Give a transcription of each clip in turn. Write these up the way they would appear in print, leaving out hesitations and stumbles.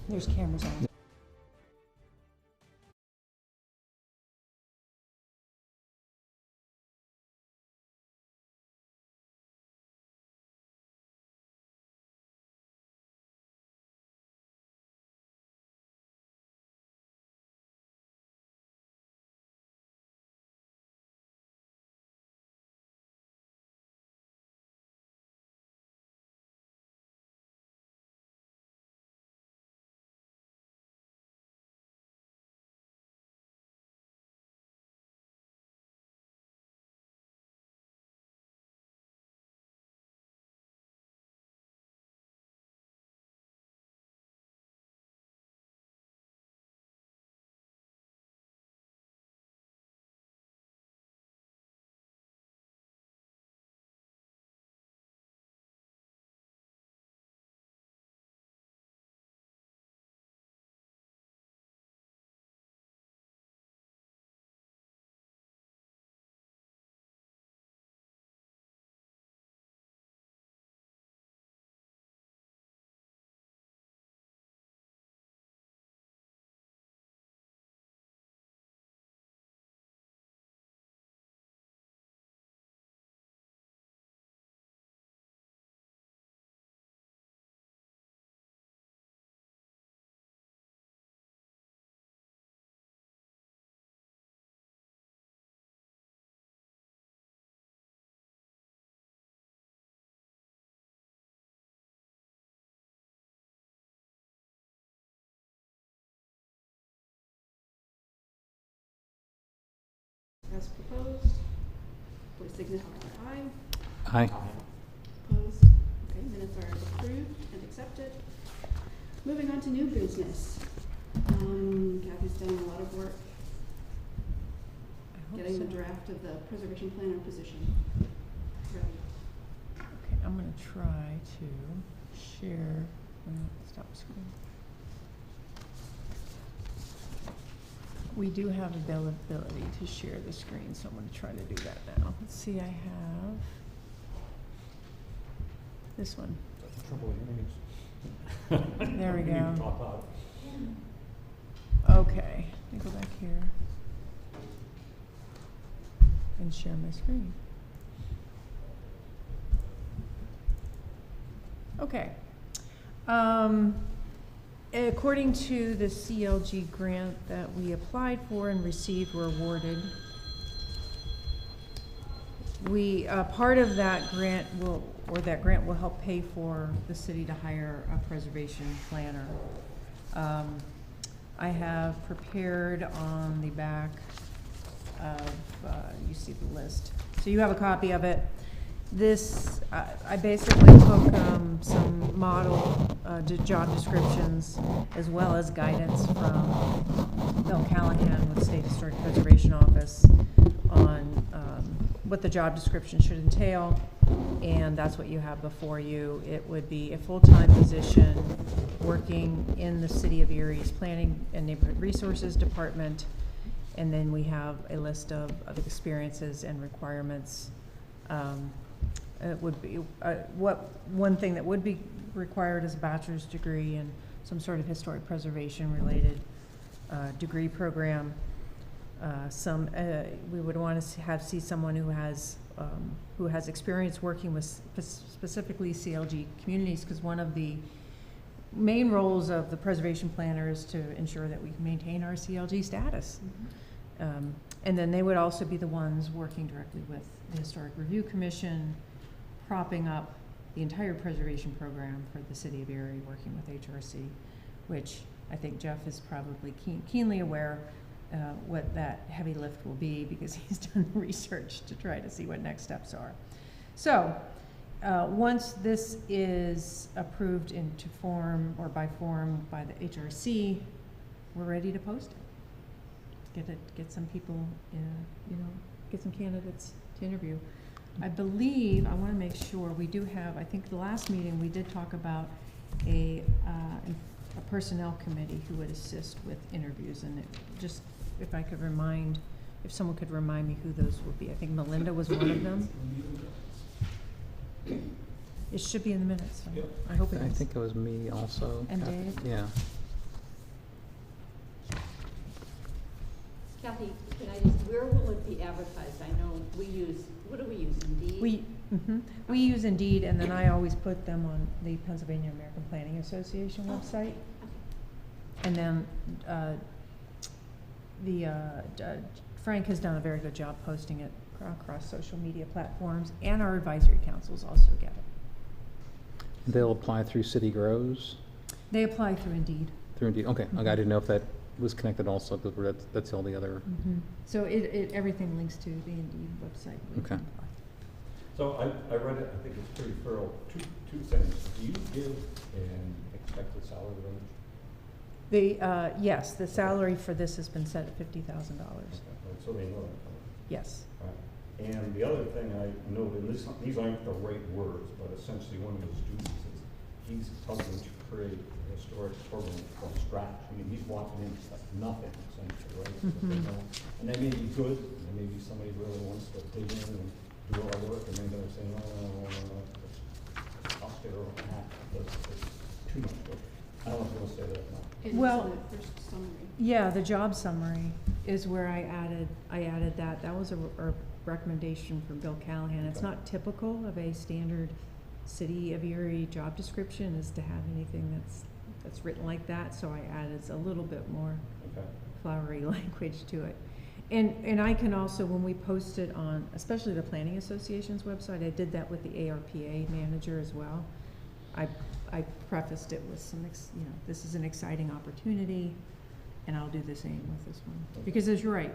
There's cameras on. As proposed, please signify by aye. Aye. Opposed? Okay, minutes are approved and accepted. Moving on to new business. Kathy's done a lot of work getting the draft of the preservation planner position ready. Okay, I'm going to try to share. Stop screen. We do have availability to share the screen, so I'm going to try to do that now. Let's see, I have this one. That's the trouble with your names. There we go. You talk loud. Okay, let me go back here and share my screen. Okay. According to the CLG grant that we applied for and received, were awarded, we part of that grant will help pay for the city to hire a preservation planner. I have prepared on the back of you see the list, so you have a copy of it. This, I basically took some model job descriptions as well as guidance from Bill Callahan with State Historic Preservation Office on what the job description should entail, and that's what you have before you. It would be a full-time position working in the City of Erie's Planning and Neighborhood Resources Department, and then we have a list of experiences and requirements. It would be one thing that would be required is a bachelor's degree and some sort of historic preservation related degree program. We would want to see someone who has experience working with specifically CLG communities, because one of the main roles of the preservation planner is to ensure that we can maintain our CLG status. Mm-hmm. And then they would also be the ones working directly with the Historic Review Commission, propping up the entire preservation program for the City of Erie, working with HRC, which I think Jeff is probably keenly aware what that heavy lift will be, because he's done research to try to see what next steps are. So once this is approved into form or by the HRC, we're ready to post it. Get some people, get some candidates to interview. I believe, I want to make sure we do have, I think the last meeting we did talk about a personnel committee who would assist with interviews, and just if someone could remind me who those would be. I think Melinda was one of them. It should be in the minutes. So yep. I hope it is. I think it was me also. And Dave? Yeah. Kathy, can I just, where will it be advertised? I know we use, what do we use, Indeed? We use Indeed, and then I always put them on the Pennsylvania American Planning Association Oh, website. okay. And then, Frank has done a very good job posting it across social media platforms, and our advisory councils also get it. They'll apply through City Grows? They apply through Indeed. Through Indeed, okay. I didn't know if that was connected also, because that's all the other, So everything links to the Indeed website. where you Okay. can apply. So I read it, I think it's pretty thorough. Two things. Do you give an expected salary range? Yes, the salary for this has been set at $50,000. Okay, right, so they know that coming. Yes. Right. And the other thing I noted, and these aren't the right words, but essentially one of his duties is he's helping to create a historic program from scratch. I mean, he's walking into nothing essentially, right? So they know- and they may be good, and there may be somebody who really wants to dig in and do all the work, and they're gonna say, no, I'll stay around half, it's too much work. I don't know if you want to say that, no. It is Well- in the first summary. Yeah, the job summary is where I added that. That was a recommendation from Bill Callahan. It's Okay. not typical of a standard City of Erie job description is to have anything that's written like that, so I added a little bit more Okay. flowery language to it. And I can also, when we post it on, especially the Planning Association's website, I did that with the ARPA manager as well. I prefaced it with some, this is an exciting opportunity, and I'll do the same with this one. Because as you're right,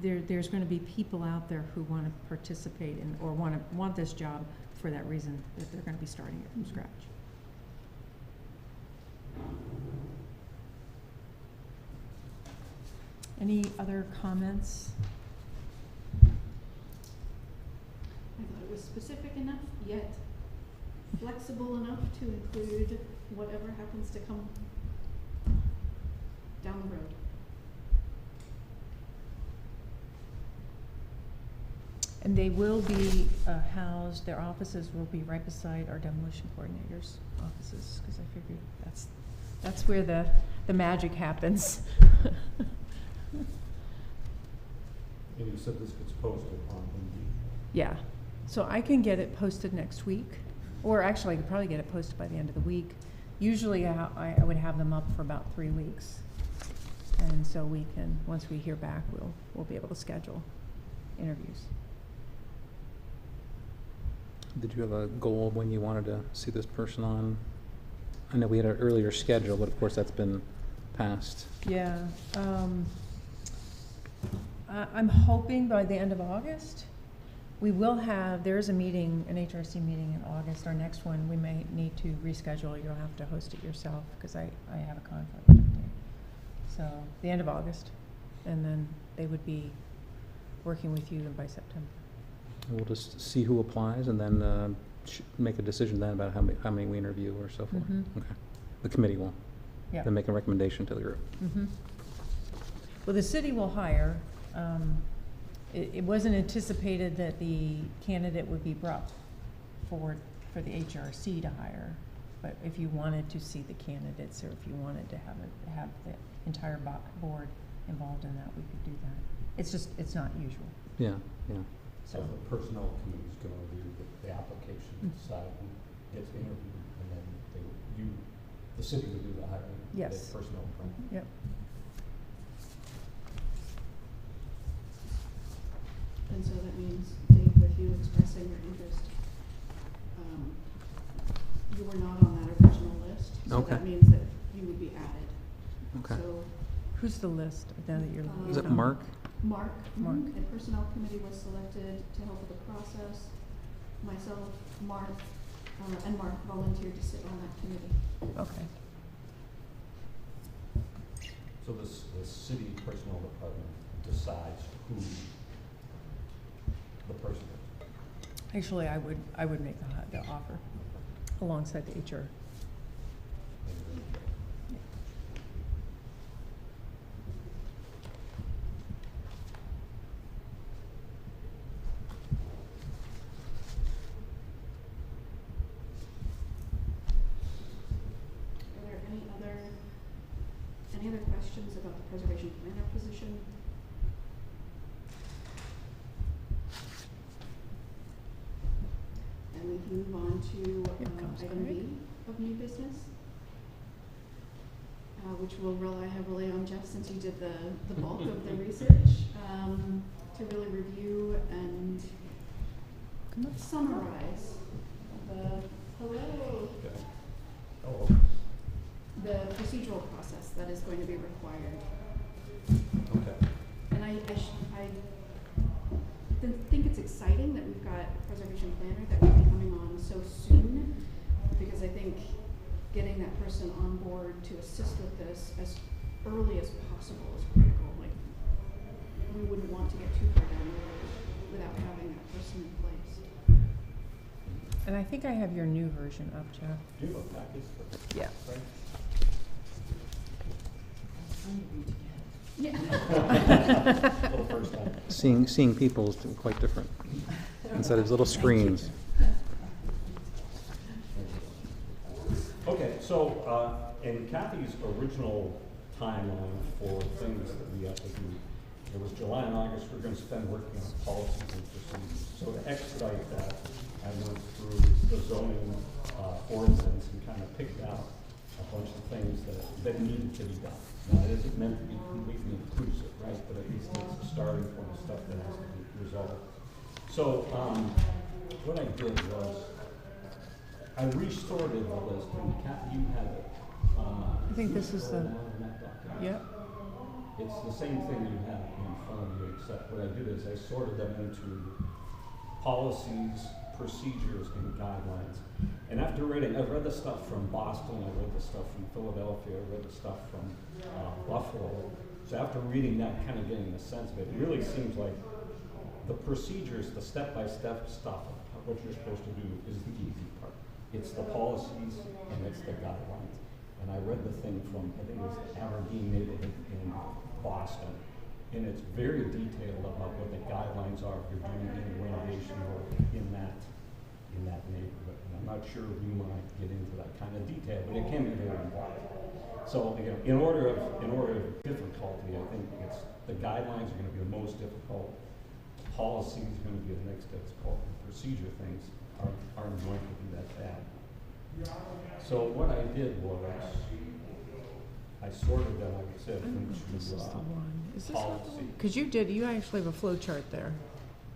there's gonna be people out there who wanna participate in, or want this job for that reason, that they're gonna be starting it from scratch. Any other comments? I thought it was specific enough, yet flexible enough to include whatever happens to come down the road. And they will be housed, their offices will be right beside our demolition coordinator's offices, because I figured that's where the magic happens. And you said this gets posted on Indeed. Yeah, so I can get it posted next week, or actually I could probably get it posted by the end of the week. Usually I would have them up for about 3 weeks. And so we can, once we hear back, we'll be able to schedule interviews. did you have a goal of when you wanted to see this person on? I know we had an earlier schedule, but of course that's been passed. Yeah, I'm hoping by the end of August. We will have, there is a meeting, an HRC meeting in August. Our next one, we may need to reschedule. You'll have to host it yourself, because I have a conflict that day. So, the end of August, and then they would be working with you by September. We'll just see who applies and then make a decision then about how many we interview or so forth. Mhm. Okay. The committee will. Yeah. Then make a recommendation to the group. Well, the city will hire. It wasn't anticipated that the candidate would be brought forward for the HRC to hire. But if you wanted to see the candidates, or if you wanted to have the entire board involved in that, we could do that. It's not usual. Yeah, yeah. So the personnel committee is gonna review the application, decide who gets interviewed, and then the city would do the hiring. Yes. The personnel, right? Yep. And so that means, Dave, with you expressing your interest, you were not on that original list. So Okay. that means that you would be added. Okay. So, Who's the list now that you're? Is it Um, Mark? Mark, Mark. the personnel committee was selected to help with the process. Myself, Mark, and Mark volunteered to sit on that committee. Okay. So the city personnel department decides who the person is. Actually, I would make the offer alongside the HR. Are there any Any other questions about the preservation planner position? And we can move on to Here comes item Craig. B of new business, which will rely heavily on Jeff since he did the bulk of the research, to really review and summarize Oh, the procedural process that is going to be required. okay. And I think it's exciting that we've got a preservation planner that will be coming on so soon, because I think getting that person on board to assist with this as early as possible is critical. Like, we wouldn't want to get too far down the road without having that person in place. And I think I have your new version up, Jeff. Do you have a package for Yeah. right? Yeah. For the first time. Seeing people is quite different, instead of little screens. Okay, so, in Kathy's original timeline for things that we have to do, it was July and August, we're gonna spend working on policies and procedures. So to expedite that, I went through the zoning, ordinance and kind of picked out a bunch of things that needed to be done. Now, it isn't meant to be completely inclusive, right, but at least it's a starting point of stuff that has to be resolved. So, what I did was, I resorted the list, and Kathy, you had it. I think this is the- Yep. It's the same thing you have in front of you, except what I did is I sorted them into policies, procedures, and guidelines. And after reading, I've read the stuff from Boston, I read the stuff from Philadelphia, I read the stuff from Buffalo. So after reading that, kind of getting a sense of it, it really seems like the procedures, the step-by-step stuff, what you're supposed to do is the easy part. It's the policies and it's the guidelines. And I read the thing from, I think it was the Aberdeen neighborhood in Boston. And it's very detailed about what the guidelines are if you're doing any renovation work in that neighborhood. And I'm not sure if you want to get into that kind of detail, but it can be very involved. So, you know, in order of difficulty, I think it's the guidelines are going to be the most difficult. Policy is going to be the next difficult. The procedure things aren't going to be that bad. So what I did was I sorted them, like I said, I don't know if this into is the one. Is this the policy. one? Because you actually have a flow chart there.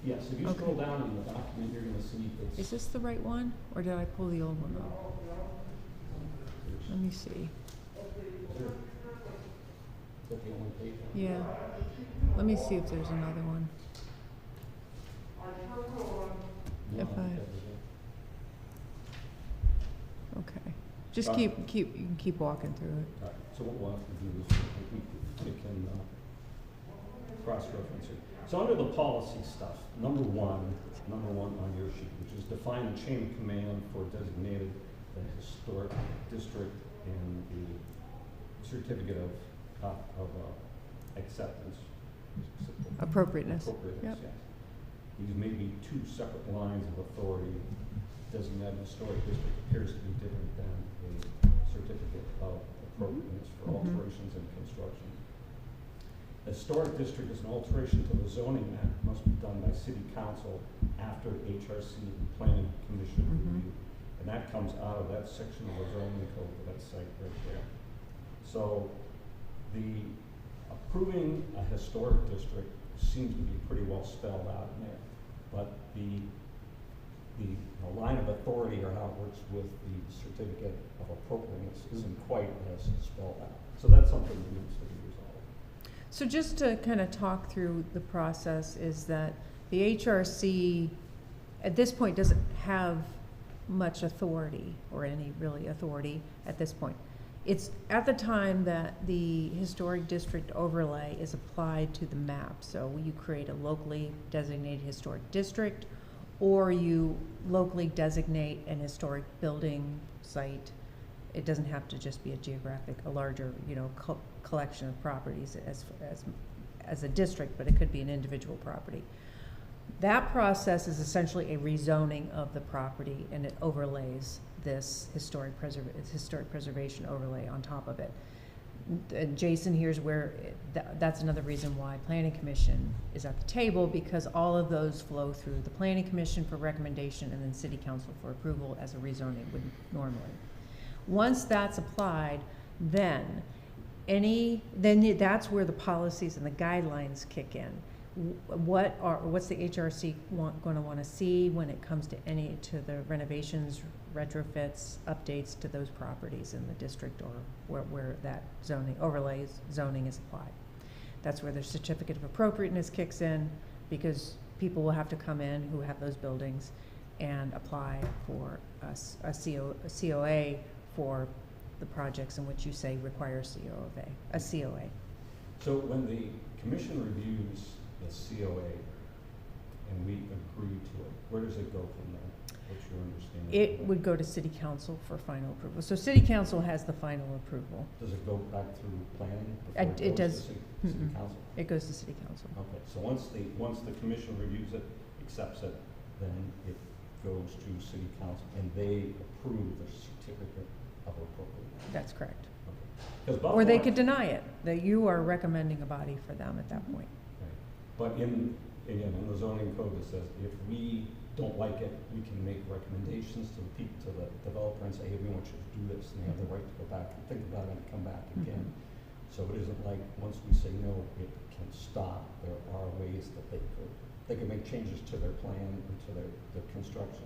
Yes, if you Okay. scroll down in the document, you're going to see it's. Is this the right one, or did I pull the old one up? Let me see. Is that the only page? Yeah. Let me see if there's another one. No, If that was it. Okay. Just Uh, you can keep walking through it. All right, so what we'll have to do is we can cross-reference it. So under the policy stuff, number one on your sheet, which is define a chain of command for designated the historic district and the certificate of acceptance. Appropriateness. Appropriateness, Yep. yes. These may be two separate lines of authority. Designated historic district appears to be different than a certificate of appropriateness for Mhm. alterations and construction. A historic district is an alteration to the zoning map, must be done by city council after HRC and planning commission Mhm. review. And that comes out of that section of the zoning code for that site right there. So the approving a historic district seems to be pretty well spelled out in there. But the line of authority or how it works with the certificate of appropriateness isn't quite as spelled out. So that's something that needs to be resolved. So just to kind of talk through the process is that the HRC at this point doesn't have much authority or any really authority at this point. It's at the time that the historic district overlay is applied to the map. So you create a locally designated historic district, or you locally designate an historic building site. It doesn't have to just be a larger, collection of properties as a district, but it could be an individual property. That process is essentially a rezoning of the property, and it overlays this historic preservation overlay on top of it. Jason, here's where, that's another reason why planning commission is at the table, because all of those flow through the planning commission for recommendation and then city council for approval as a rezoning would normally. Once that's applied, then that's where the policies and the guidelines kick in. What's the HRC gonna wanna see when it comes to the renovations, retrofits, updates to those properties in the district or where that zoning is applied. That's where the certificate of appropriateness kicks in, because people will have to come in who have those buildings and apply for a COA for the projects in which you say require a COA. So when the commission reviews the COA and we agree to it, where does it go from there? What's your understanding? It would go to city council for final approval. So city council has the final approval. Does it go back through planning? It does. City council? It goes to city council. Okay, so once the commission reviews it, accepts it, then it goes to city council and they approve the certificate of appropriateness. That's correct. Okay. Or they could deny it, that you are recommending a body for them at that point. Right. But in the zoning code, it says if we don't like it, we can make recommendations to the people, to the developer and say, hey, we want you to do this, and they have the right to go back and think about it and come back again. So it isn't like, once we say no, it can stop. There are ways that they could make changes to their plan and to their construction.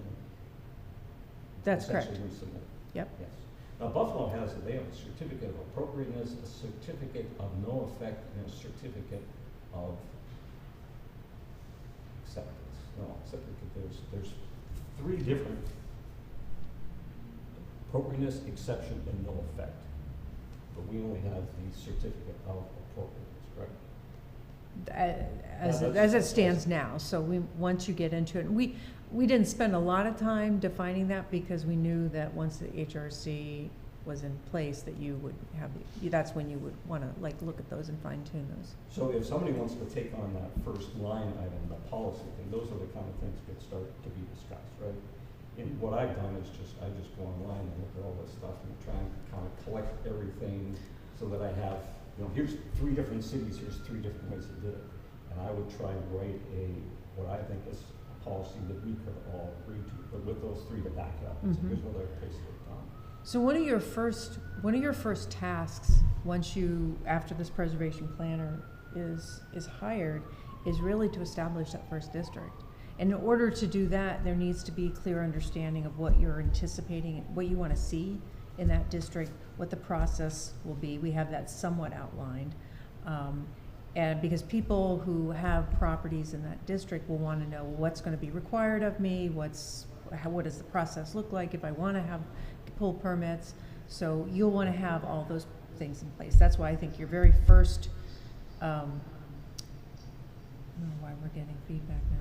That's correct. Essentially resubmit. Yep. Yes. Now Buffalo they have a certificate of appropriateness, a certificate of no effect, and a certificate of acceptance. No, certificate, there's three different: appropriateness, exception, and no effect. But we only have the certificate of appropriateness, correct? As it stands now, so once you get into it, we didn't spend a lot of time defining that, because we knew that once the HRC was in place, that you would have, that's when you would wanna look at those and fine tune those. So if somebody wants to take on that first line item, the policy thing, those are the kind of things that start to be discussed, right? And what I've done is I just go online and look at all this stuff and try and kind of collect everything so that I have, here's 3 different cities, here's 3 different ways to do it. And I would try and write what I think is a policy that we could all agree to, but with those 3 to back it up. So here's what they're basically done. So one of your first tasks, after this preservation planner is hired, is really to establish that first district. And in order to do that, there needs to be clear understanding of what you're anticipating, what you want to see in that district, what the process will be. We have that somewhat outlined. And because people who have properties in that district will want to know what's going to be required of me, what does the process look like if I want to pull permits. So you'll want to have all those things in place. That's why I think your very first, I don't know why we're getting feedback now.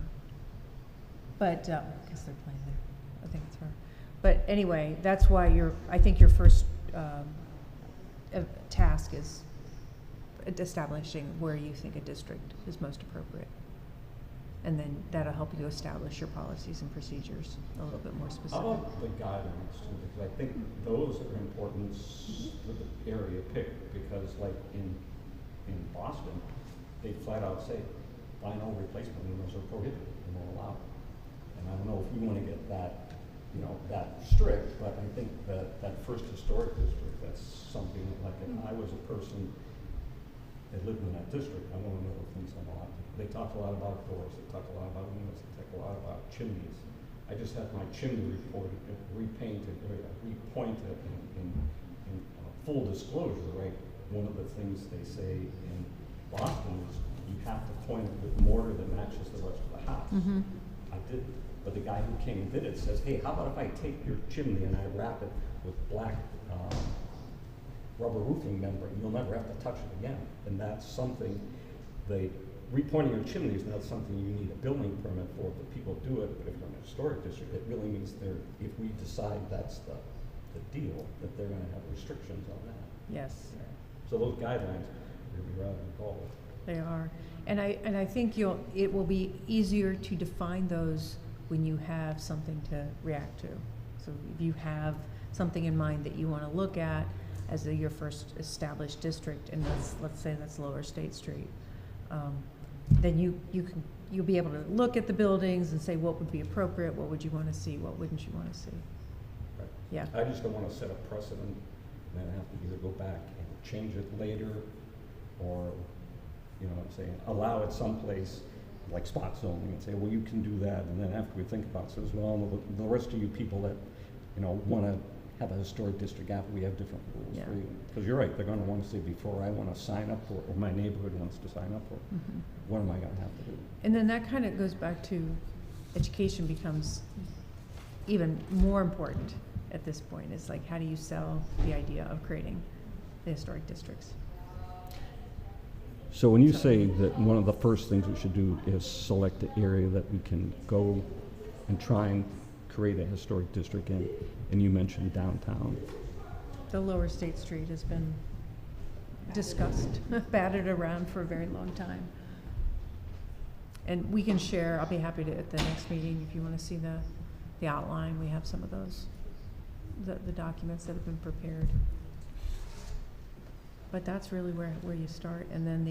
But, because they're playing there. I think it's her. But anyway, that's why I think your first task is establishing where you think a district is most appropriate. And then that'll help you establish your policies and procedures a little bit more specific. How about the guidelines too? Because I think those are important with the area picked, because like in Boston, they flat out say vinyl replacement windows are prohibited and won't allow it. And I don't know if we want to get that, that strict, but I think that first historic district, that's something like if I was a person that lived in that district, I want to know the things I'm allowed to. They talk a lot about doors, they talk a lot about windows, they talk a lot about chimneys. I just had my chimney repointed in full disclosure, right? One of the things they say in Boston is you have to point it with mortar that matches the rest of the house. I didn't. But the guy who came and did it says, hey, how about if I take your chimney and I wrap it with black rubber roofing membrane? You'll never have to touch it again. And that's something, repointing your chimney is not something you need a building permit for, but people do it. But if you're in a historic district, it really means if we decide that's the deal, that they're going to have restrictions on that. Yes. So those guidelines are really rather involved. They are. And I think it will be easier to define those when you have something to react to. So if you have something in mind that you want to look at, as your first established district, and let's say that's Lower State Street, then you'll be able to look at the buildings and say what would be appropriate, what would you want to see, what wouldn't you want to see. Right. Yeah. I just don't want to set a precedent and then have to either go back and change it later, or, you know what I'm saying, allow it someplace like spot zoning and say, well, you can do that, and then after we think about it, says, well, the rest of you people that, you know, want to have a historic district after, we have different rules Yeah. for you. Because you're right, they're going to want to say, before I want to sign up for it, or my neighborhood wants to sign up for it, what am I going to have to do? And then that kind of goes back to education becomes even more important at this point. It's like, how do you sell the idea of creating the historic districts? So when you say that one of the first things we should do is select the area that we can go and try and create a historic district in, and you mentioned downtown. The Lower State Street has been discussed, batted around for a very long time. And we can share, I'll be happy to, at the next meeting, if you want to see the outline, we have some of those, the documents that have been prepared. But that's really where you start, and then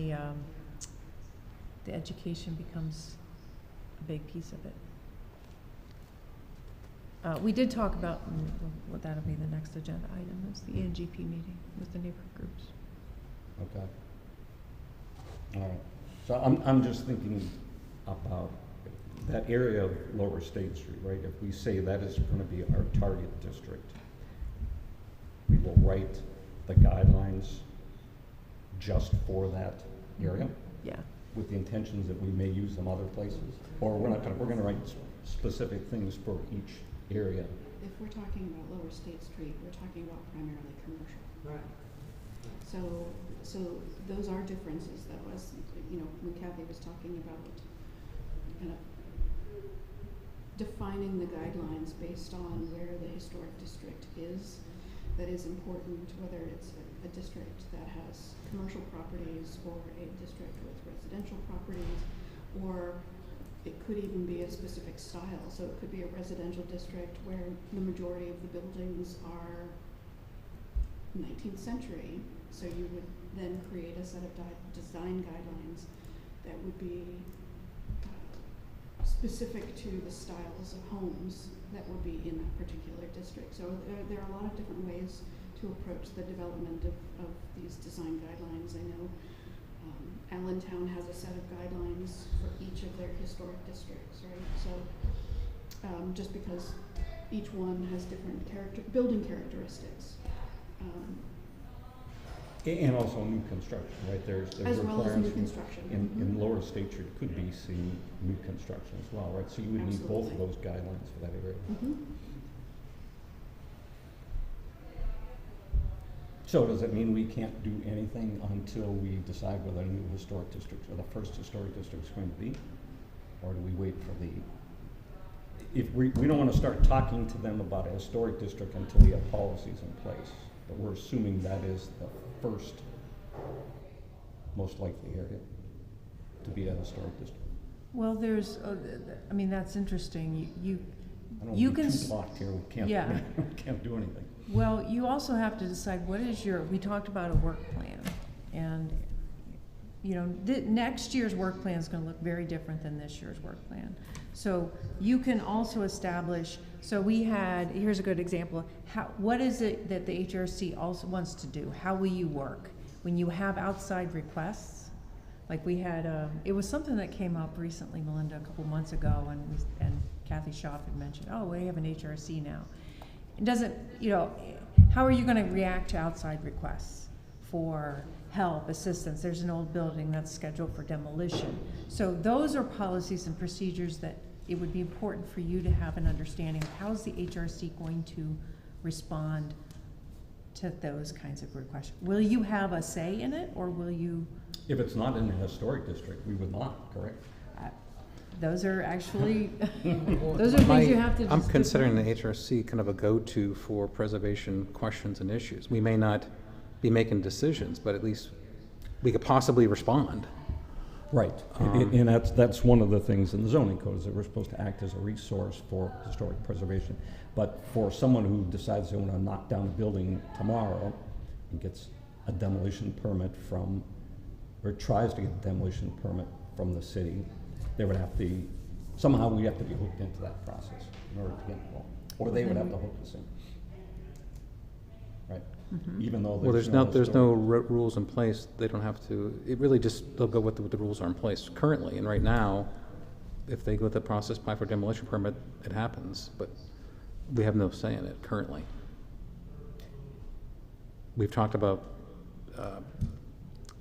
the education becomes a big piece of it. We did talk about, well, that'll be the next agenda item, is the ENGP meeting with the neighborhood groups. Okay. All right. So I'm just thinking about that area of Lower State Street, right? If we say that is going to be our target district, we will write the guidelines just for that area, Yeah. with the intentions that we may use them other places, or we're going to write specific things for each area. If we're talking about Lower State Street, we're talking about primarily commercial. Right. So those are differences that was, you know, when Kathy was talking about kind of defining the guidelines based on where the historic district is, that is important, whether it's a district that has commercial properties or a district with residential properties, or it could even be a specific style. So it could be a residential district where the majority of the buildings are 19th century. So you would then create a set of design guidelines that would be specific to the styles of homes that would be in that particular district. So there are a lot of different ways to approach the development of these design guidelines. I know Allentown has a set of guidelines for each of their historic districts, right? So just because each one has different building characteristics. And also new construction, right? There's As well as new requirements construction. in Lower State Street could be seeing new construction as well, right? So you would need both of Absolutely. those guidelines for that area. So does it mean we can't do anything until we decide whether a new historic district or the first historic district is going to be? Or do we wait for if we don't want to start talking to them about a historic district until we have policies in place, but we're assuming that is the first most likely area to be a historic district. Well, there's, I mean, that's interesting. I don't You want to can be too blocked here, we can't, yeah. we can't do anything. Well, you also have to decide what is we talked about a work plan, and, you know, next year's work plan is gonna look very different than this year's work plan. So you can also establish, so here's a good example, what is it that the HRC also wants to do? How will you work? When you have outside requests, like we had, it was something that came up recently, Melinda, a couple months ago, and Kathy Schaaf had mentioned, oh, we have an HRC now. It doesn't, you know, how are you gonna react to outside requests for help, assistance? There's an old building that's scheduled for demolition. So those are policies and procedures that it would be important for you to have an understanding of how's the HRC going to respond to those kinds of requests. Will you have a say in it, or will you? If it's not in the historic district, we would not, correct? Those are actually, those are things you have to I'm just considering the define. HRC kind of a go-to for preservation questions and issues. We may not be making decisions, but at least we could possibly respond. Right, and that's one of the things in the zoning code, is that we're supposed to act as a resource for historic preservation. But for someone who decides they want to knock down a building tomorrow, and gets a demolition permit from, or tries to get a demolition permit from the city, they would have to, somehow we have to be hooked into that process in order to get involved. Or they would have to hook us in. Right? Even though Well, there's there's no historic- rules in place, they don't have to, it really just, they'll go with the rules are in place currently, and right now, if they go with the process, apply for demolition permit, it happens, but we have no say in it currently. We've talked about,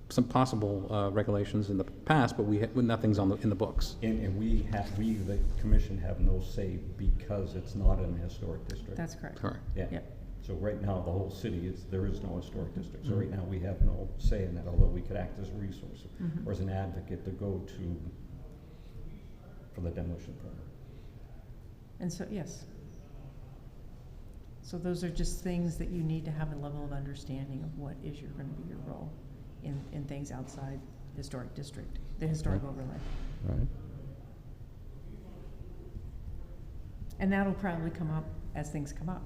some possible, regulations in the past, but nothing's in the books. And we, the commission, have no say because it's not in a historic district. That's correct. Correct. Yeah. Yep. So right now, the whole city there is no historic district. So Mhm. right now, we have no say in that, although we could act as a resource Mhm. or as an advocate to go to for the demolition permit. And so, yes. So those are just things that you need to have a level of understanding of what is gonna be your role in things outside historic district, the historic Right. overlay. Right. And that'll probably come up as things come up.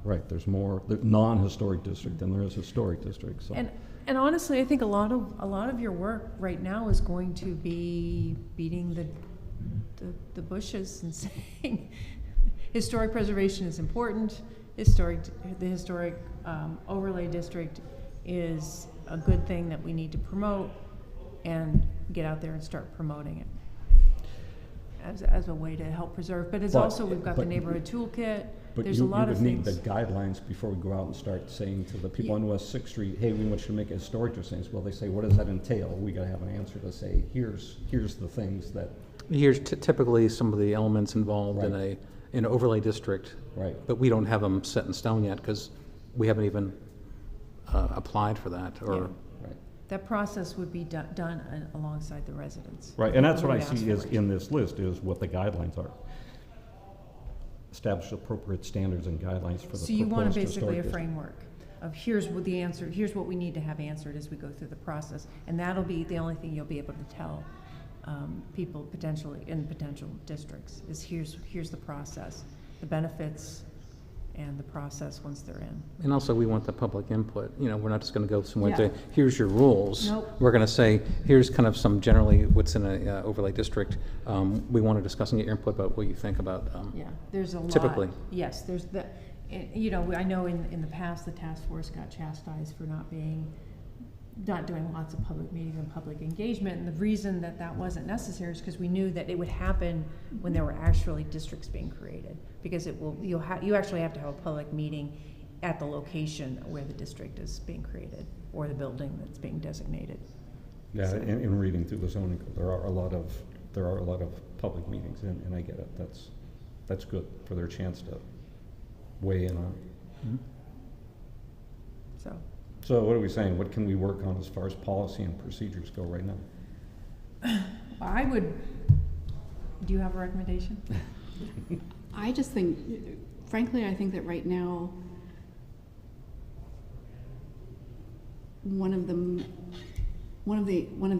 Right, there's more non-historic district than there is historic district, so. And honestly, I think a lot of your work right now is going to be beating the bushes and saying, historic preservation is important, the historic overlay district is a good thing that we need to promote, and get out there and start promoting it as a way to help preserve. But it's But- also, we've got the but- neighborhood toolkit, But there's a lot of you would need things. the guidelines before we go out and start saying to the people Yeah. on West Sixth Street, hey, we want you to make a historic district. Well, they say, what does that entail? We gotta have an answer to say, here's the things that, Here's typically some of the elements involved in Right. an overlay district, right, but we don't have them set in stone yet, because we haven't even, applied for that, or. Yeah. right. That process would be done alongside the residents. Right, and that's what I Who would ask see for is it. in this list is what the guidelines are. Establish appropriate standards and guidelines for the So you want proposed basically historic a district. framework of here's what the answer, here's what we need to have answered as we go through the process. And that'll be the only thing you'll be able to tell people potentially in potential districts, is here's the process, the benefits and the process once they're in. And also, we want the public input, we're not just gonna go somewhere Yeah. to, here's your rules. Nope. We're gonna say, here's kind of some generally what's in a overlay district. We wanna discuss and get your input about what you think about, Yeah, there's a lot. Typically. Yes, there's I know in the past, the task force got chastised for not doing lots of public meetings and public engagement, and the reason that wasn't necessary is because we knew that it would happen when there were actually districts being created, because you actually have to have a public meeting at the location where the district is being created, or the building that's being designated. Yeah, So- in reading through the zoning code, there are a lot of public meetings, and I get it, that's good for their chance to weigh in on. Mhm. So what are we saying? What can we work on as far as policy and procedures go right now? Do you have a recommendation? I just think, frankly, I think that right now, one of the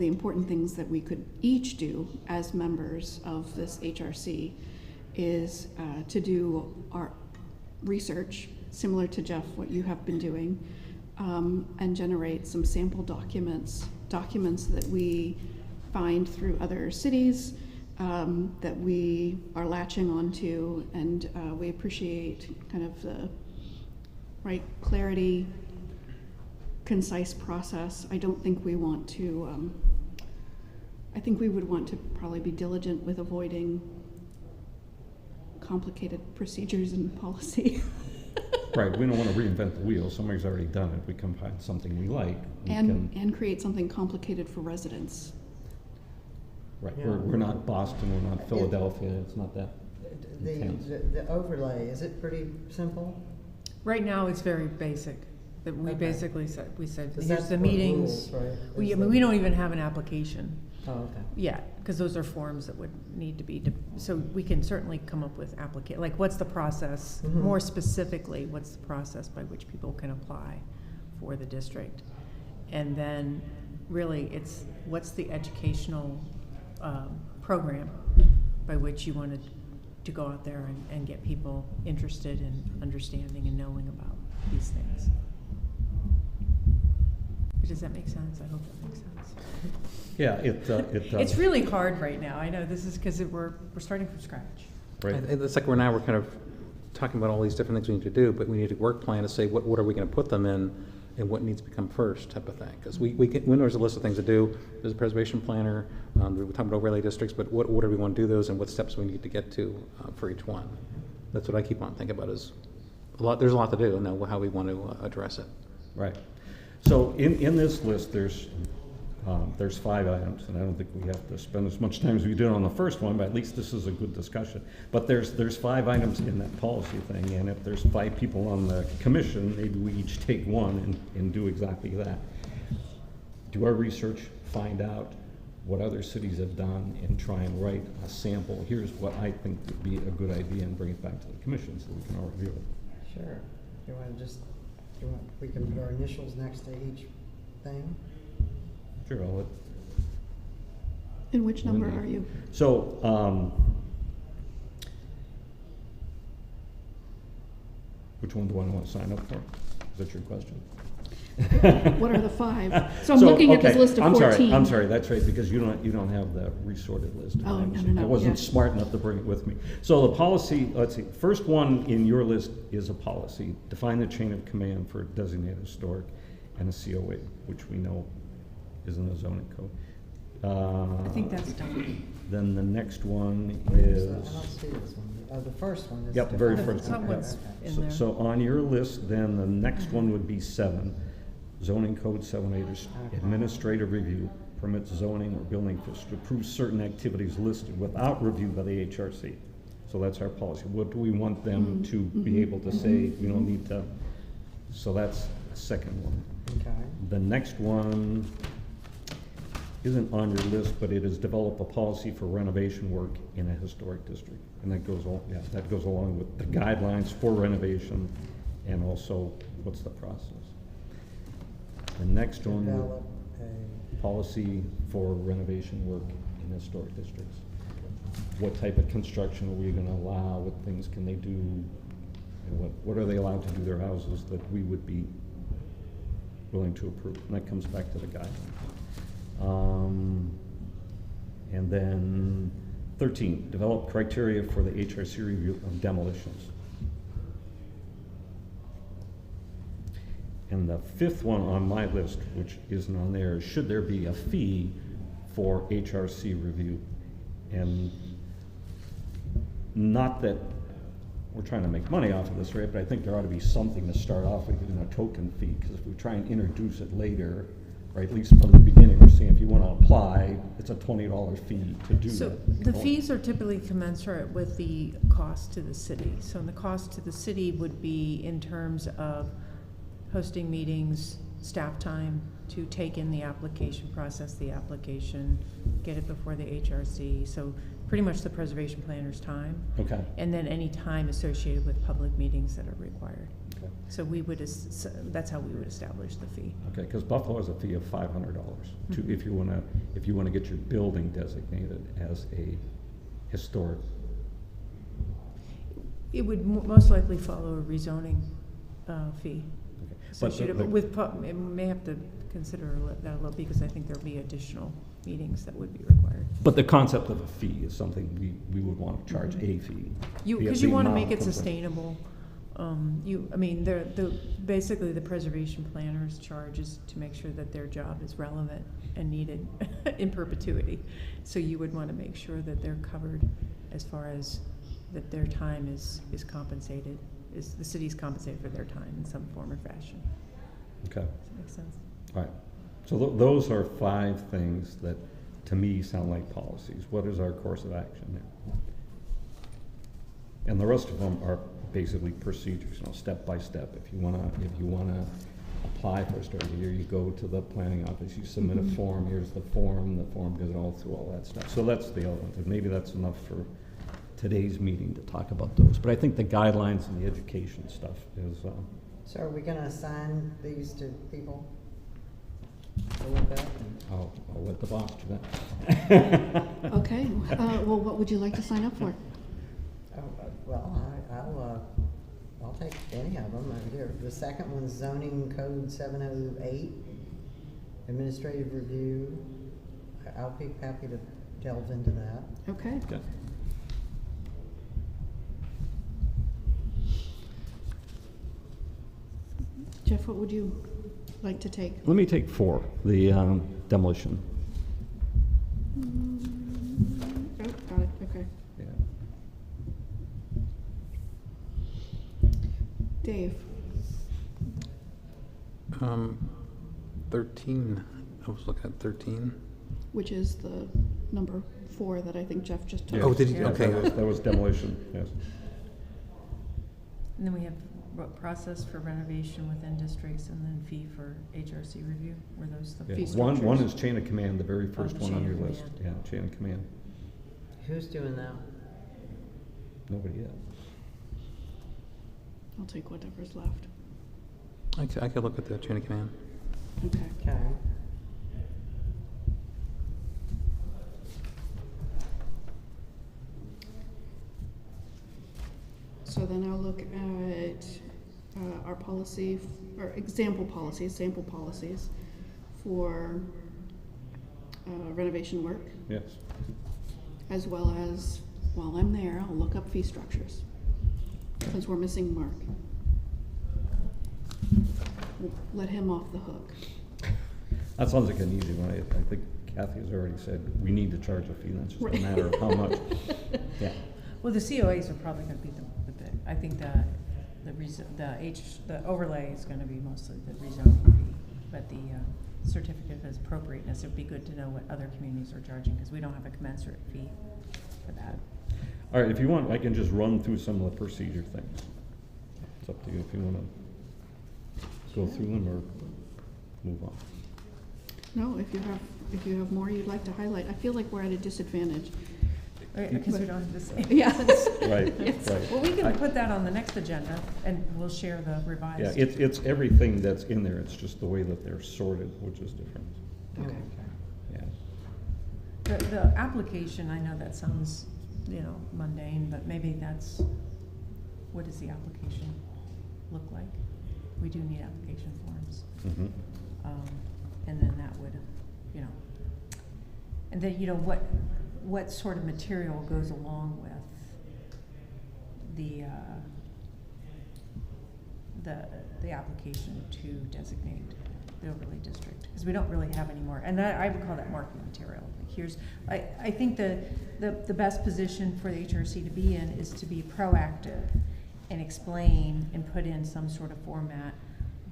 important things that we could each do as members of this HRC is to do our research, similar to Jeff, what you have been doing, and generate some sample documents that we find through other cities, that we are latching onto, and we appreciate kind of the right clarity, concise process. I don't think we want to, I think we would want to probably be diligent with avoiding complicated procedures and policy. Right, we don't want to reinvent the wheel. Somebody's already done it. We can find something we like. We can- And create something complicated for residents. Right, Yeah. we're not Boston, we're not Philadelphia, it's not that intense. The overlay, is it pretty simple? Right now, it's very basic. That we Okay. basically said, 'Cause here's that's the what meetings. rules, right? We Is the- don't even have an application Oh, okay. yet, because those are forms that would need to be, so we can certainly come up with like, what's the process? Mhm. More specifically, what's the process by which people can apply for the district? And then, really, it's, what's the educational program by which you wanted to go out there and get people interested in understanding and knowing about these things. Does that make sense? I hope that makes sense. Yeah, it does. It's really hard right now. I know this is because we're starting from scratch. Right. It's like we're kind of talking about all these different things we need to do, but we need a work plan to say what are we going to put them in and what needs to become first type of thing. Because when there's a list of things to do, there's a preservation planner, we're talking about overlay districts, but what order we want to do those and what steps we need to get to for each one. That's what I keep on thinking about is there's a lot to do and know how we want to address it. Right. So in this list, there's 5 items, and I don't think we have to spend as much time as we did on the first one, but at least this is a good discussion. But there's 5 items in that policy thing, and if there's 5 people on the commission, maybe we each take one and do exactly that. Do our research, find out what other cities have done, and try and write a sample. Here's what I think would be a good idea, and bring it back to the commission so we can all review it. Sure. We can put our initials next to each thing? Sure, I'll let. And which number Lindy. are you? So, which one do I want to sign up for? Is that your question? What are the 5? So I'm looking at this okay, list of 14. I'm sorry, that's right, because you don't have the resorted list. Oh, no, I wasn't yeah. smart enough to bring it with me. So the policy, let's see, first one in your list is a policy. Define the chain of command for designated historic and a COA, which we know is in the zoning code. I think that's done. Then the next one I is. don't see this one. Oh, the first one is. Yep, the very defined. first one. Someone's Okay. in there. So on your list, then the next one would be 7, zoning code 7A, administrative review, permits zoning or building to approve certain activities listed without review by the HRC. So that's our policy. What do we want them to be able to say? We don't need to, so that's the second one. Okay. The next one isn't on your list, but it is develop a policy for renovation work in a historic district. And that goes along with the guidelines for renovation and also what's the process. The next one, Develop a, policy for renovation work in historic districts. What type of construction are we gonna allow? What things can they do? And what are they allowed to do their houses that we would be willing to approve? And that comes back to the guidelines. And then 13, develop criteria for the HRC review of demolitions. And the 5th one on my list, which isn't on there, is should there be a fee for HRC review? And not that we're trying to make money off of this, right? But I think there ought to be something to start off with, a token fee, because if we try and introduce it later, or at least from the beginning, we're saying if you want to apply, it's a $20 fee to do So that. the fees are typically commensurate with the cost to the city. So the cost to the city would be in terms of hosting meetings, staff time to take in the application, process the application, get it before the HRC. So pretty much the preservation planner's time. Okay. and And then any time associated with public meetings that are required. Okay. So we would, that's how we would establish the fee. Okay, because Buffalo has a fee of $500 to, Mhm. if you want to get your building designated as a historic. It would most likely follow a rezoning fee. Okay. But Associated, but with, it may have to consider that a little, because I think there'll be additional meetings that would be required. But the concept of a fee is something we would want to charge Mhm. a fee. Because The you want to amount make it comes in. sustainable. Basically the preservation planner's charge is to make sure that their job is relevant and needed in perpetuity. So you would want to make sure that they're covered as far as that their time is compensated, is the city's compensated for their time in some form or fashion. Okay, Does that make sense? all right. So those are 5 things that, to me, sound like policies. What is our course of action there? And the rest of them are basically procedures, step by step. If you wanna apply for a storage, here you go to the planning office, you submit a form, here's the form goes all through all that stuff. So that's the element, and maybe that's enough for today's meeting to talk about those. But I think the guidelines and the education stuff is, so are we gonna assign these to people to look at? I'll let the boss do that. Okay, well, what would you like to sign up for? Well, I'll take any of them. Here, the second one's zoning code 708. Administrative review, I'll be happy to delve into that. Okay. Okay. Jeff, what would you like to take? Let me take 4, the demolition. Oh, got it, okay. Yeah. Dave? 13, I was looking at 13. Which is the number 4 that I think Jeff just took. Oh, did he? Yeah, Okay. That was demolition, yes. And then we have what process for renovation within districts and then fee for HRC review, were those the Yeah. fee One structures? is chain of command, the very first the one on chain your of list. Yeah, command. chain of command. Who's doing that? Nobody yet. I'll take whatever's left. I could look at the chain of command. Okay. Okay. So then I'll look at our policy, or sample policies for renovation work, Yes. as well as, while I'm there, I'll look up fee structures, since we're missing Mark. We'll let him off the hook. That sounds like an easy one. I think Kathy has already said, we need to charge a fee, that's just a matter of how much. Yeah. Well, the COAs are probably gonna be the big, I think the overlay is gonna be mostly the rezoning fee, but the certificate of appropriateness, it'd be good to know what other communities are charging, because we don't have a commensurate fee for that. All right, if you want, I can just run through some of the procedure things. It's up to you if you want to go through them or move on. No, if you have more you'd like to highlight, I feel like we're at a disadvantage. Because we don't have the same. Yeah. Right, Yes. right. Well, we I- can put that on the next agenda, and we'll share the Yeah, revised. it's everything that's in there, it's just the way that they're sorted, which is different. Okay. Yeah. The application, I know that sounds, mundane, but maybe that's, what does the application look like? We do need application forms. Mhm. And then that would, and then, what sort of material goes along with the application to designate the overlay district? Because we don't really have any more, and I would call that marketing material. Like I think the best position for the HRC to be in is to be proactive and explain and put in some sort of format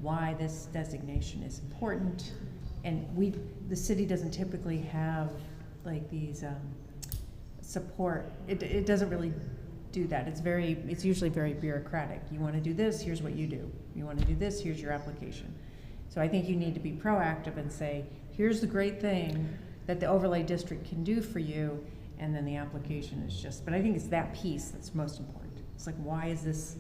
why this designation is important. And the city doesn't typically have like these support. It doesn't really do that. It's usually very bureaucratic. You want to do this, here's what you do. You want to do this, here's your application. So I think you need to be proactive and say, here's the great thing that the overlay district can do for you, and then the application is just, but I think it's that piece that's most important. It's like, why is this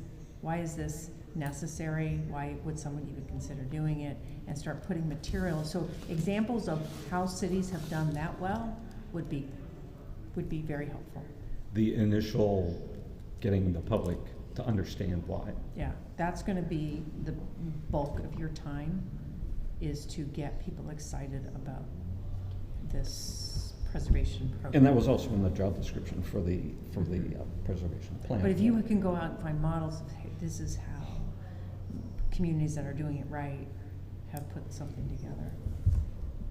necessary? Why would someone even consider doing it? And start putting material. So examples of how cities have done that well would be very helpful. The initial getting the public to understand why. Yeah, that's gonna be the bulk of your time, is to get people excited about this preservation program. And that was also in the job description for the preservation plan. But if you can go out and find models of, hey, this is how communities that are doing it right have put something together.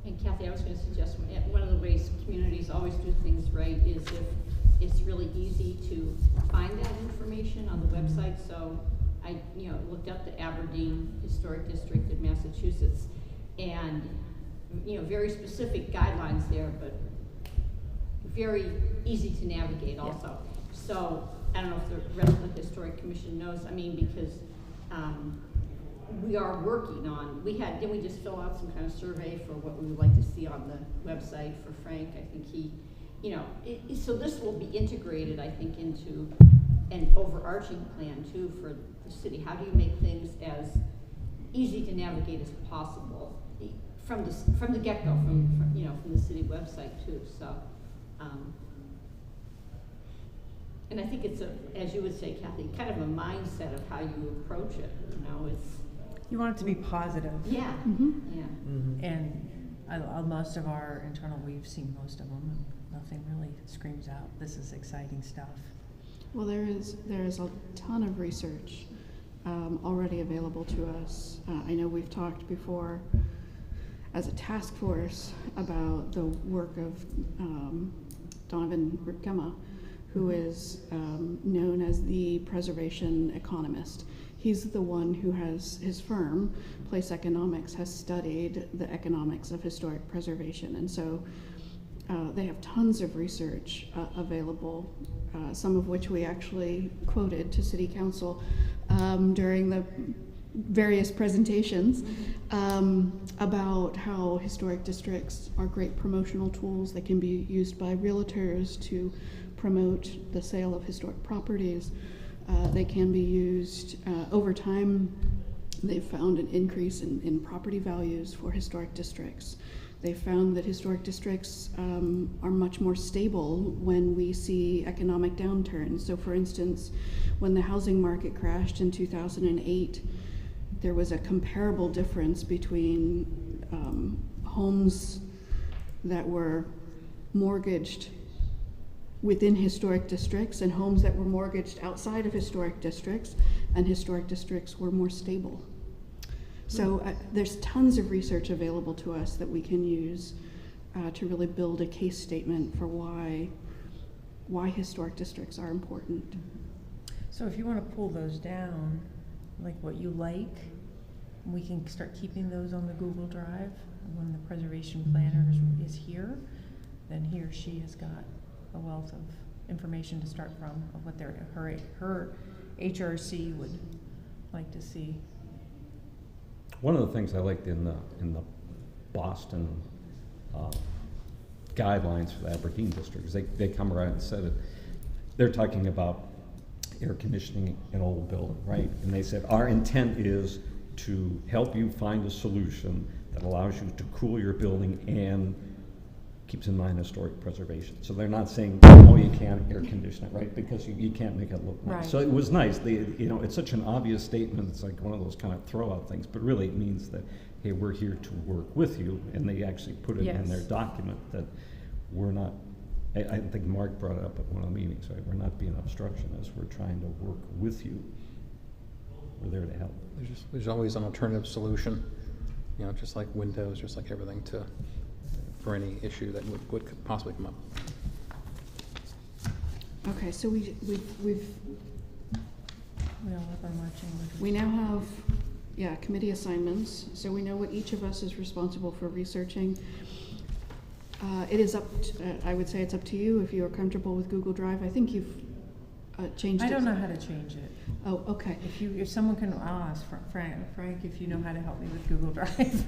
And Kathy, I was going to suggest one of the ways communities always do things right is if it's really easy to find that information on the website. So I, looked up the Aberdeen Historic District in Massachusetts, and very specific guidelines there, but very easy to navigate also. Yeah. So I don't know if the rest of the Historic Commission knows. I mean, because we are working on, didn't we just fill out some kind of survey for what we would like to see on the website for Frank? I think he, so this will be integrated, I think, into an overarching plan too for the city. How do you make things as easy to navigate as possible from the get-go, from the city website too, so. And I think it's as you would say, Kathy, kind of a mindset of how you approach it, it's. You want it to be positive. Yeah, Mm-hmm. yeah. Mhm. And Most of our internal, we've seen most of them, and nothing really screams out, this is exciting stuff. Well, there is a ton of research already available to us. I know we've talked before as a task force about the work of Donovan Ripkema, who is known as the preservation economist. He's the one who has, his firm, Place Economics, has studied the economics of historic preservation. And so they have tons of research available, some of which we actually quoted to City Council during the various presentations about how historic districts are great promotional tools that can be used by realtors to promote the sale of historic properties. They can be used over time. They've found an increase in property values for historic districts. They found that historic districts are much more stable when we see economic downturns. So for instance, when the housing market crashed in 2008, there was a comparable difference between homes that were mortgaged within historic districts and homes that were mortgaged outside of historic districts, and historic districts were more stable. So there's tons of research available to us that we can use to really build a case statement for why historic districts are important. So if you want to pull those down, like what you like, we can start keeping those on the Google Drive. When the preservation planner is here, then he or she has got a wealth of information to start from of what her HRC would like to see. One of the things I liked in the Boston guidelines for the Aberdeen district is they come around and said it. They're talking about air conditioning an old building, right? And they said our intent is to help you find a solution that allows you to cool your building and keeps in mind historic preservation. So they're not saying, oh, you can't air condition it, right? Because you can't make it look nice. Right. So it was nice. It's such an obvious statement. It's like one of those kind of throw out things, but really it means that, hey, we're here to work with you. And they actually put it in their document that we're not, I think Mark brought it up at one of the meetings, right? We're not being obstructionists. We're trying to work with you. We're there to help. There's always an alternative solution, just like windows, just like everything for any issue that would possibly come up. Okay, so we all have our marching orders. We now have, committee assignments, so we know what each of us is responsible for researching. It is I would say it's up to you if you are comfortable with Google Drive. I think you've changed it. I don't know how to change it. Oh, okay. If someone can, I'll ask Frank, if you know how to help me with Google Drive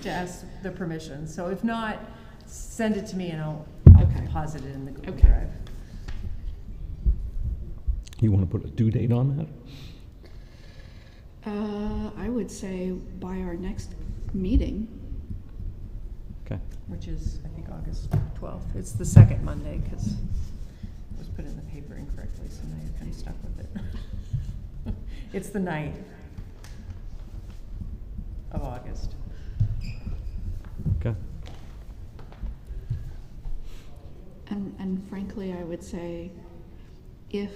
to ask the permission. So if not, send it to me and I'll deposit it in the Google Drive. You want to put a due date on that? I would say by our next meeting. Okay. Which is, I think, August 12th. It's the second Monday because it was put in the paper incorrectly, so now you're kind of stuck with it. It's the 9th of August. Okay. And frankly, I would say if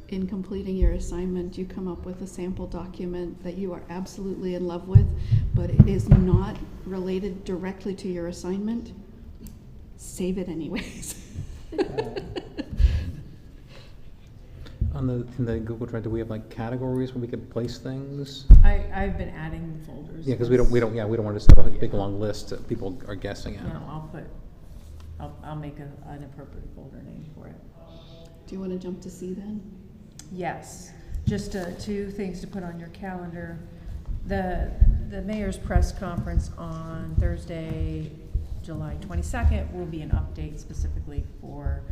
in completing your assignment you come up with a sample document that you are absolutely in love with, but it is not related directly to your assignment, save it anyways. In the Google Drive, do we have like categories where we could place things? I've been adding the folders. Yeah, because we don't want to just have a big long list that people are guessing at. No, I'll make an appropriate folder name for it. Do you want to jump to C then? Yes, just two things to put on your calendar. The mayor's press conference on Thursday, July 22nd will be an update specifically for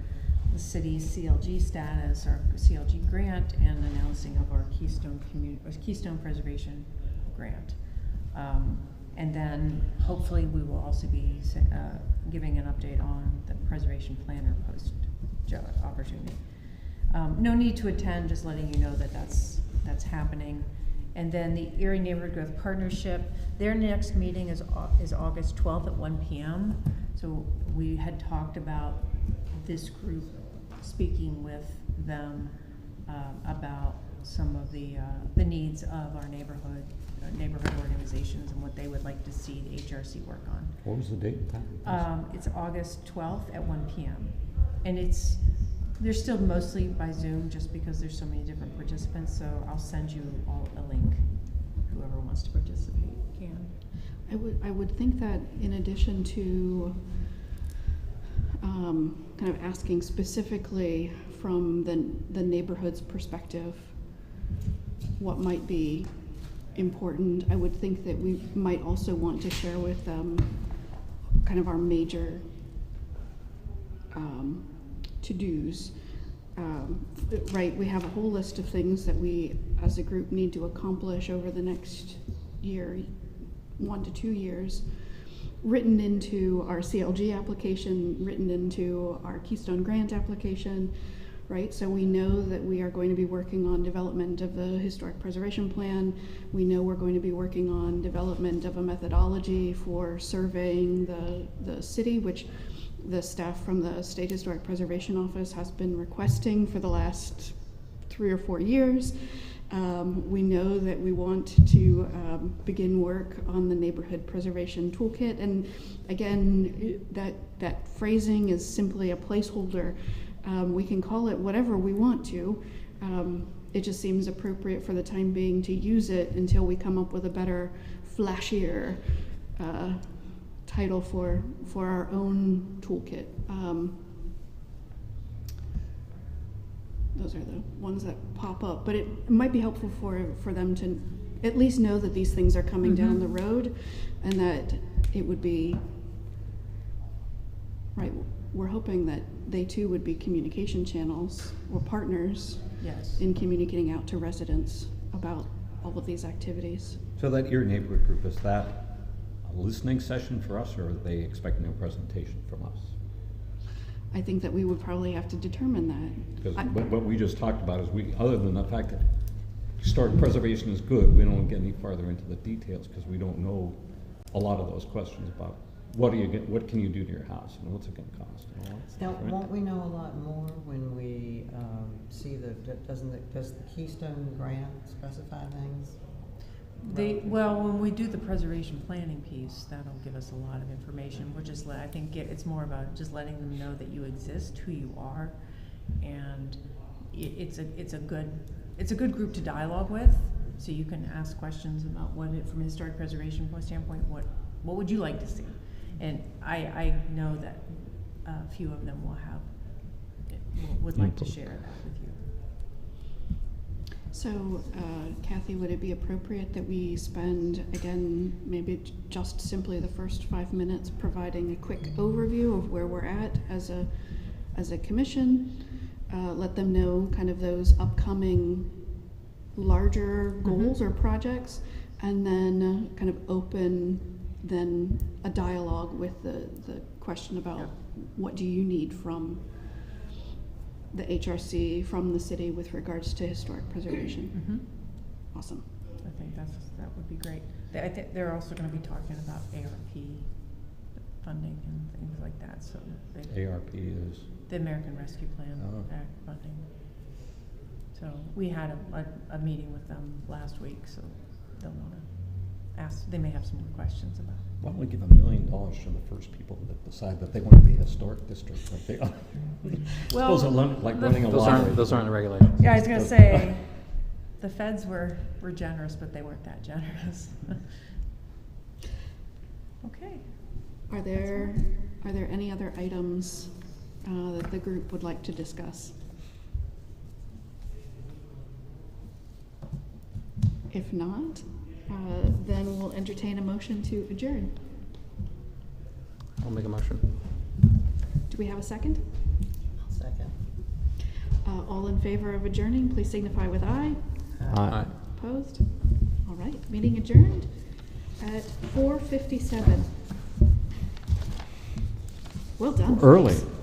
the city's CLG status, our CLG grant, and announcing of our Keystone Preservation grant. And then hopefully we will also be giving an update on the preservation planner post opportunity. No need to attend, just letting you know that that's happening. And then the Erie Neighborhood Growth Partnership, their next meeting is August 12th at 1 p.m. So we had talked about this group speaking with them about some of the needs of our neighborhood organizations and what they would like to see the HRC work on. What was the date? It's August 12th at 1 p.m. And they're still mostly by Zoom just because there's so many different participants, so I'll send you all a link. Whoever wants to participate can. I would think that in addition to kind of asking specifically from the neighborhood's perspective what might be important, I would think that we might also want to share with them kind of our major to-dos. Right, we have a whole list of things that we as a group need to accomplish over the next year, 1 to 2 years, written into our CLG application, written into our Keystone Grant application, right? So we know that we are going to be working on development of the historic preservation plan. We know we're going to be working on development of a methodology for surveying the city, which the staff from the State Historic Preservation Office has been requesting for the last 3 or 4 years. We know that we want to begin work on the neighborhood preservation toolkit, and again, that phrasing is simply a placeholder. We can call it whatever we want to. It just seems appropriate for the time being to use it until we come up with a better, flashier title for our own toolkit. Those are the ones that pop up, but it might be helpful for them to at least know that these things are coming down the road, and that it would be, right, we're hoping that they too would be communication channels or partners Yes. in communicating out to residents about all of these activities. So that Erie Neighborhood Group, is that a listening session for us, or are they expecting a presentation from us? I think that we would probably have to determine that. Because what we just talked about is other than the fact that historic preservation is good, we don't get any farther into the details because we don't know a lot of those questions about what can you do to your house and what's it going to cost and all that Now, stuff, right? won't we know a lot more when we see does the Keystone Grant specify things? Well, when we do the preservation planning piece, that'll give us a lot of information. We're just I think it's more about just letting them know that you exist, who you are, and it's a good group to dialogue with. So you can ask questions about from a historic preservation standpoint, what would you like to see? And I know that a few of them would like to share that with you. So, Kathy, would it be appropriate that we spend, again, maybe just simply the first 5 minutes providing a quick overview of where we're at as a commission, let them know kind of those upcoming larger goals or projects, and then kind of open then a dialogue with the question about what do you need from the HRC, from the city with regards to historic preservation. Awesome. I think that would be great. I think they're also going to be talking about ARP funding and things like that. So ARP is the American Rescue Plan Act funding. So we had a meeting with them last week, so they'll want to ask. They may have some more questions about it. Why don't we give $1 million to the first people that decide that they want to be a historic district like they are? Well, those are like running a Those lottery. those aren't the regulations. Yeah, I was going to say, the feds were generous, but they weren't that generous. Okay. Are there any other items that the group would like to discuss? If not, then we'll entertain a motion to adjourn. I'll make a motion. Do we have a second? Second. All in favor of adjourning, please signify with aye. Aye. Opposed? All right, meeting adjourned at 4:57. Well done. Early. folks.